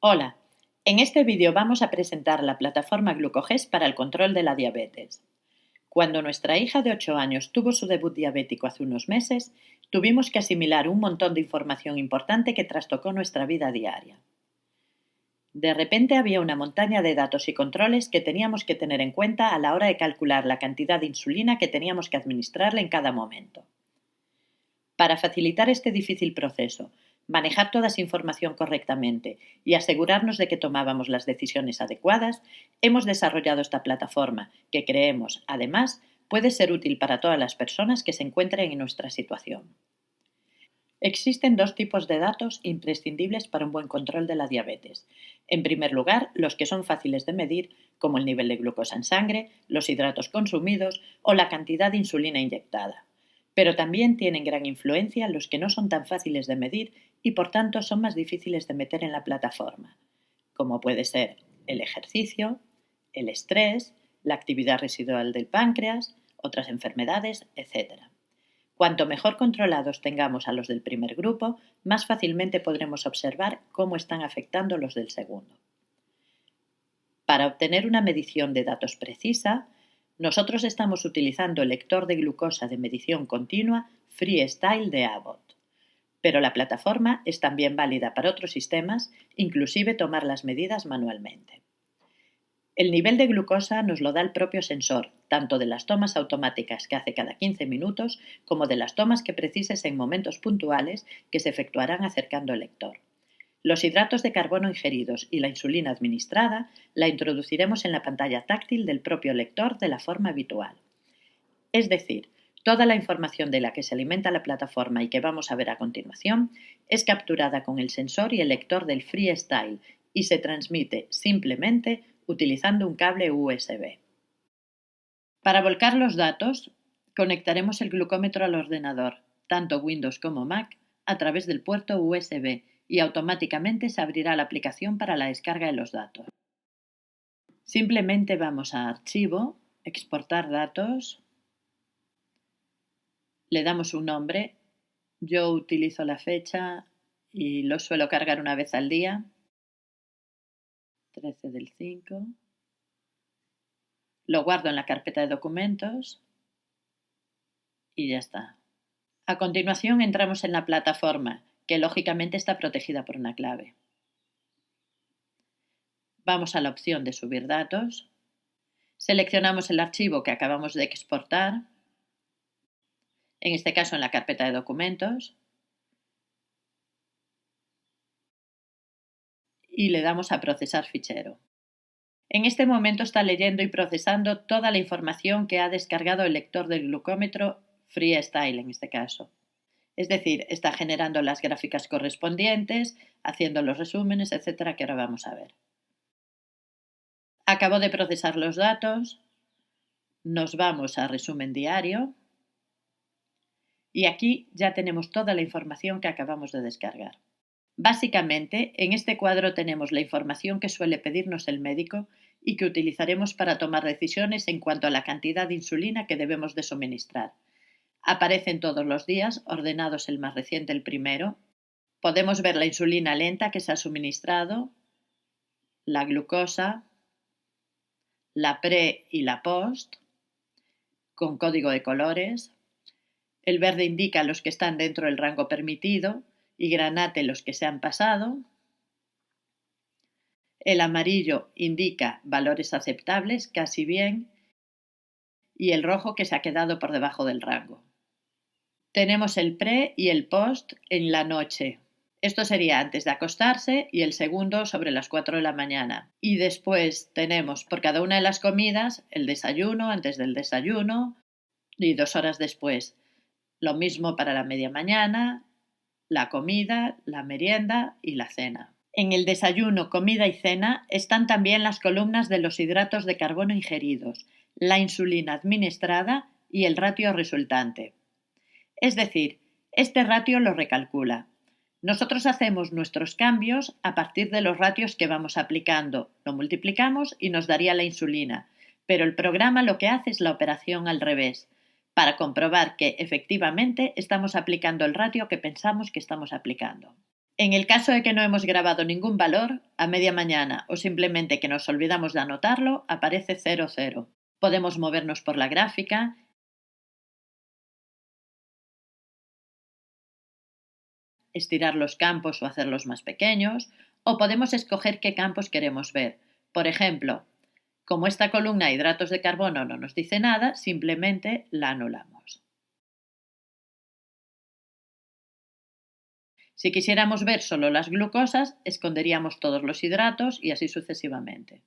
Hola, en este vídeo vamos a presentar la plataforma GlucoGest para el control de la diabetes. Cuando nuestra hija de 8 años tuvo su debut diabético hace unos meses, tuvimos que asimilar un montón de información importante que trastocó nuestra vida diaria. De repente había una montaña de datos y controles que teníamos que tener en cuenta a la hora de calcular la cantidad de insulina que teníamos que administrarle en cada momento. Para facilitar este difícil proceso, manejar toda esa información correctamente y asegurarnos de que tomábamos las decisiones adecuadas, hemos desarrollado esta plataforma que creemos, además, puede ser útil para todas las personas que se encuentren en nuestra situación. Existen dos tipos de datos imprescindibles para un buen control de la diabetes. En primer lugar, los que son fáciles de medir, como el nivel de glucosa en sangre, los hidratos consumidos o la cantidad de insulina inyectada. Pero también tienen gran influencia los que no son tan fáciles de medir y por tanto son más difíciles de meter en la plataforma, como puede ser el ejercicio, el estrés, la actividad residual del páncreas, otras enfermedades, etc. Cuanto mejor controlados tengamos a los del primer grupo, más fácilmente podremos observar cómo están afectando los del segundo. Para obtener una medición de datos precisa, nosotros estamos utilizando el lector de glucosa de medición continua Freestyle de Abbott. Pero la plataforma es también válida para otros sistemas, inclusive tomar las medidas manualmente. El nivel de glucosa nos lo da el propio sensor, tanto de las tomas automáticas que hace cada 15 minutos como de las tomas que precises en momentos puntuales que se efectuarán acercando el lector. Los hidratos de carbono ingeridos y la insulina administrada la introduciremos en la pantalla táctil del propio lector de la forma habitual. Es decir, toda la información de la que se alimenta la plataforma y que vamos a ver a continuación es capturada con el sensor y el lector del Freestyle y se transmite simplemente utilizando un cable USB. Para volcar los datos, conectaremos el glucómetro al ordenador, tanto Windows como Mac, a través del puerto USB y automáticamente se abrirá la aplicación para la descarga de los datos. Simplemente vamos a Archivo, Exportar datos, le damos un nombre, yo utilizo la fecha y lo suelo cargar una vez al día, 13/5, lo guardo en la carpeta de documentos y ya está. A continuación entramos en la plataforma, que lógicamente está protegida por una clave. Vamos a la opción de subir datos, seleccionamos el archivo que acabamos de exportar, en este caso en la carpeta de documentos, y le damos a procesar fichero. En este momento está leyendo y procesando toda la información que ha descargado el lector del glucómetro Freestyle en este caso. Es decir, está generando las gráficas correspondientes, haciendo los resúmenes, etcétera, que ahora vamos a ver. Acabo de procesar los datos, nos vamos a resumen diario y aquí ya tenemos toda la información que acabamos de descargar. Básicamente, en este cuadro tenemos la información que suele pedirnos el médico y que utilizaremos para tomar decisiones en cuanto a la cantidad de insulina que debemos de suministrar. Aparecen todos los días, ordenados el más reciente el primero. Podemos ver la insulina lenta que se ha suministrado, la glucosa, la pre y la post, con código de colores. El verde indica los que están dentro del rango permitido y granate los que se han pasado. El amarillo indica valores aceptables, casi bien, y el rojo que se ha quedado por debajo del rango. Tenemos el pre y el post en la noche. Esto sería antes de acostarse y el segundo sobre las 4 de la mañana. Y después tenemos por cada una de las comidas el desayuno, antes del desayuno y 2 horas después. Lo mismo para la media mañana, la comida, la merienda y la cena. En el desayuno, comida y cena están también las columnas de los hidratos de carbono ingeridos, la insulina administrada y el ratio resultante. Es decir, este ratio lo recalcula. Nosotros hacemos nuestros cambios a partir de los ratios que vamos aplicando, lo multiplicamos y nos daría la insulina, pero el programa lo que hace es la operación al revés, para comprobar que efectivamente estamos aplicando el ratio que pensamos que estamos aplicando. En el caso de que no hemos grabado ningún valor, a media mañana o simplemente que nos olvidamos de anotarlo, aparece 00. Podemos movernos por la gráfica, estirar los campos o hacerlos más pequeños, o podemos escoger qué campos queremos ver. Por ejemplo, como esta columna hidratos de carbono no nos dice nada, simplemente la anulamos. Si quisiéramos ver solo las glucosas, esconderíamos todos los hidratos y así sucesivamente.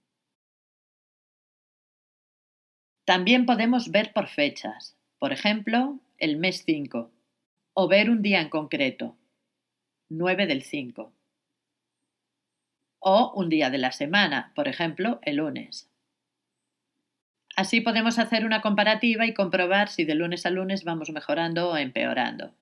También podemos ver por fechas, por ejemplo, el mes 5, o ver un día en concreto, 9/5, o un día de la semana, por ejemplo, el lunes. Así podemos hacer una comparativa y comprobar si de lunes a lunes vamos mejorando o empeorando.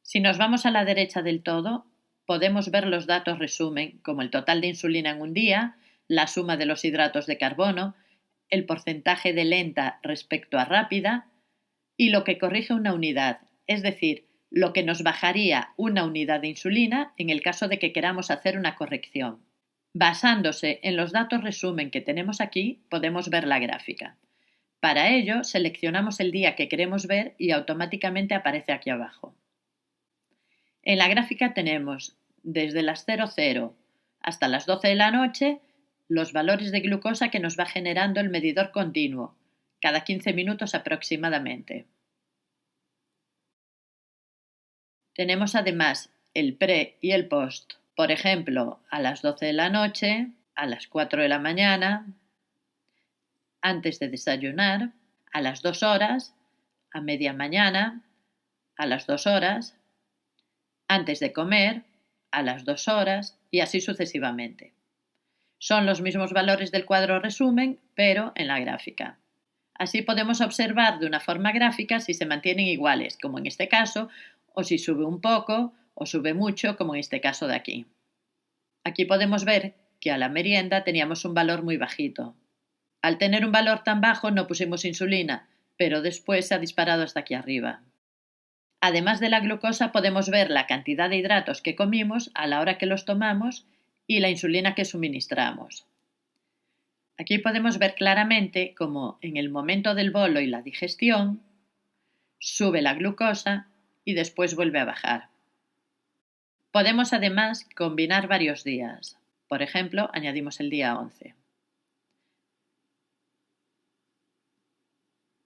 Si nos vamos a la derecha del todo, podemos ver los datos resumen, como el total de insulina en un día, la suma de los hidratos de carbono, el porcentaje de lenta respecto a rápida y lo que corrige una unidad, es decir, lo que nos bajaría una unidad de insulina en el caso de que queramos hacer una corrección. Basándose en los datos resumen que tenemos aquí, podemos ver la gráfica. Para ello, seleccionamos el día que queremos ver y automáticamente aparece aquí abajo. En la gráfica tenemos desde las 00 hasta las 12 de la noche los valores de glucosa que nos va generando el medidor continuo, cada 15 minutos aproximadamente. Tenemos además el pre y el post, por ejemplo, a las 12 de la noche, a las 4 de la mañana, antes de desayunar, a las 2 horas, a media mañana, a las 2 horas, antes de comer, a las 2 horas y así sucesivamente. Son los mismos valores del cuadro resumen, pero en la gráfica. Así podemos observar de una forma gráfica si se mantienen iguales, como en este caso, o si sube un poco o sube mucho, como en este caso de aquí. Aquí podemos ver que a la merienda teníamos un valor muy bajito. Al tener un valor tan bajo no pusimos insulina, pero después se ha disparado hasta aquí arriba. Además de la glucosa podemos ver la cantidad de hidratos que comimos a la hora que los tomamos y la insulina que suministramos. Aquí podemos ver claramente cómo en el momento del bolo y la digestión sube la glucosa y después vuelve a bajar. Podemos además combinar varios días. Por ejemplo, añadimos el día 11.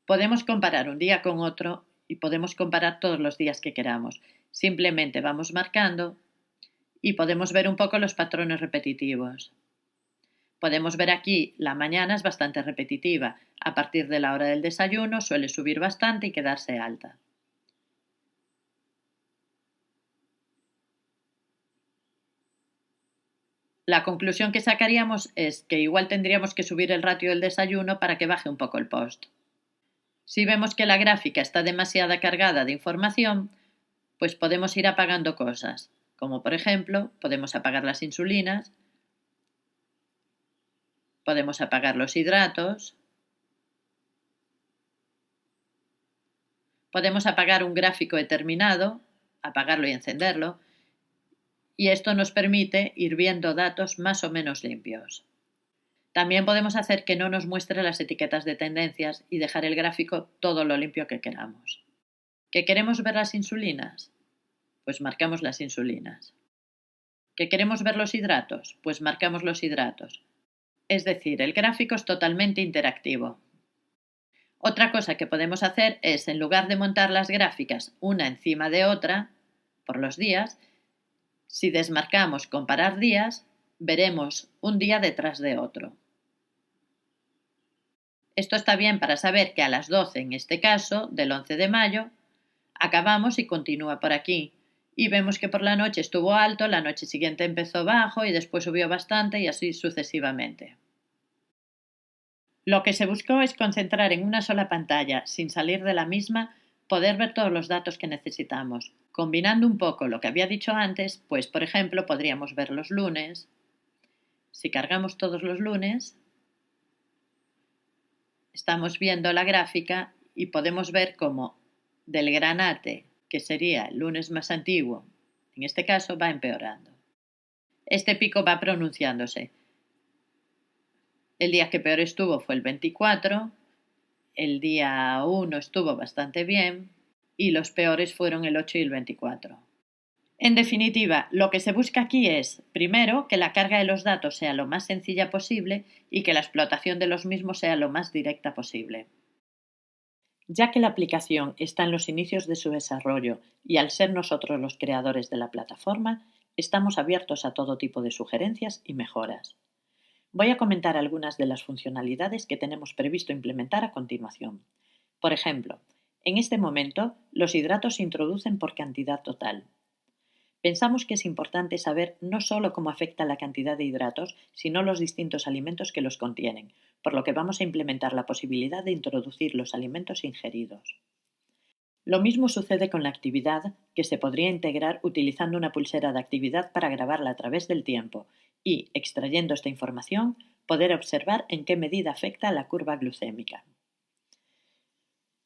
Podemos comparar un día con otro y podemos comparar todos los días que queramos. Simplemente vamos marcando y podemos ver un poco los patrones repetitivos. Podemos ver aquí, la mañana es bastante repetitiva. A partir de la hora del desayuno suele subir bastante y quedarse alta. La conclusión que sacaríamos es que igual tendríamos que subir el ratio del desayuno para que baje un poco el post. Si vemos que la gráfica está demasiado cargada de información, pues podemos ir apagando cosas, como por ejemplo, podemos apagar las insulinas, podemos apagar los hidratos, podemos apagar un gráfico determinado, apagarlo y encenderlo, y esto nos permite ir viendo datos más o menos limpios. También podemos hacer que no nos muestre las etiquetas de tendencias y dejar el gráfico todo lo limpio que queramos. ¿Que queremos ver las insulinas? Pues marcamos las insulinas. ¿Que queremos ver los hidratos? Pues marcamos los hidratos. Es decir, el gráfico es totalmente interactivo. Otra cosa que podemos hacer es, en lugar de montar las gráficas una encima de otra, por los días, si desmarcamos comparar días, veremos un día detrás de otro. Esto está bien para saber que a las 12, en este caso, del 11 de mayo, acabamos y continúa por aquí. Y vemos que por la noche estuvo alto, la noche siguiente empezó bajo y después subió bastante y así sucesivamente. Lo que se buscó es concentrar en una sola pantalla, sin salir de la misma, poder ver todos los datos que necesitamos. Combinando un poco lo que había dicho antes, pues por ejemplo podríamos ver los lunes. Si cargamos todos los lunes, estamos viendo la gráfica y podemos ver cómo del granate, que sería el lunes más antiguo, En este caso va empeorando. Este pico va pronunciándose. El día que peor estuvo fue el 24, el día 1 estuvo bastante bien y los peores fueron el 8 y el 24. En definitiva, lo que se busca aquí es, primero, que la carga de los datos sea lo más sencilla posible y que la explotación de los mismos sea lo más directa posible. Ya que la aplicación está en los inicios de su desarrollo y al ser nosotros los creadores de la plataforma, estamos abiertos a todo tipo de sugerencias y mejoras. Voy a comentar algunas de las funcionalidades que tenemos previsto implementar a continuación. Por ejemplo, en este momento, los hidratos se introducen por cantidad total. Pensamos que es importante saber no solo cómo afecta la cantidad de hidratos, sino los distintos alimentos que los contienen, por lo que vamos a implementar la posibilidad de introducir los alimentos ingeridos. Lo mismo sucede con la actividad, que se podría integrar utilizando una pulsera de actividad para grabarla a través del tiempo y, extrayendo esta información, poder observar en qué medida afecta a la curva glucémica.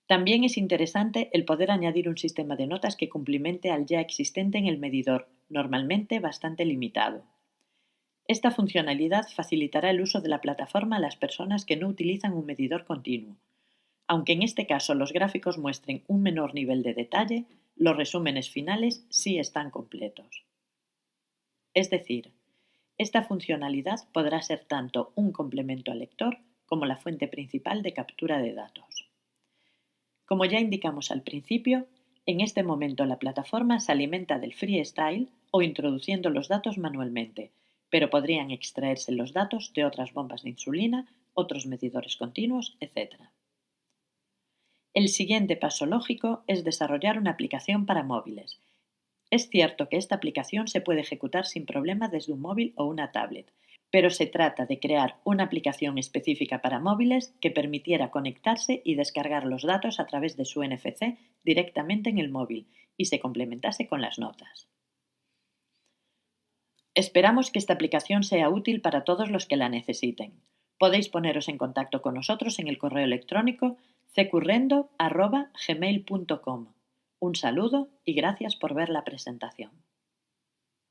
También es interesante el poder añadir un sistema de notas que cumplimente al ya existente en el medidor, normalmente bastante limitado. Esta funcionalidad facilitará el uso de la plataforma a las personas que no utilizan un medidor continuo. Aunque en este caso los gráficos muestren un menor nivel de detalle, los resúmenes finales sí están completos. Es decir, esta funcionalidad podrá ser tanto un complemento al lector como la fuente principal de captura de datos. Como ya indicamos al principio, en este momento la plataforma se alimenta del freestyle o introduciendo los datos manualmente, pero podrían extraerse los datos de otras bombas de insulina, otros medidores continuos, etc. El siguiente paso lógico es desarrollar una aplicación para móviles. Es cierto que esta aplicación se puede ejecutar sin problema desde un móvil o una tablet, pero se trata de crear una aplicación específica para móviles que permitiera conectarse y descargar los datos a través de su NFC directamente en el móvil y se complementase con las notas. Esperamos que esta aplicación sea útil para todos los que la necesiten. Podéis poneros en contacto con nosotros en el correo electrónico cqrrendo@gmail.com. Un saludo y gracias por ver la presentación.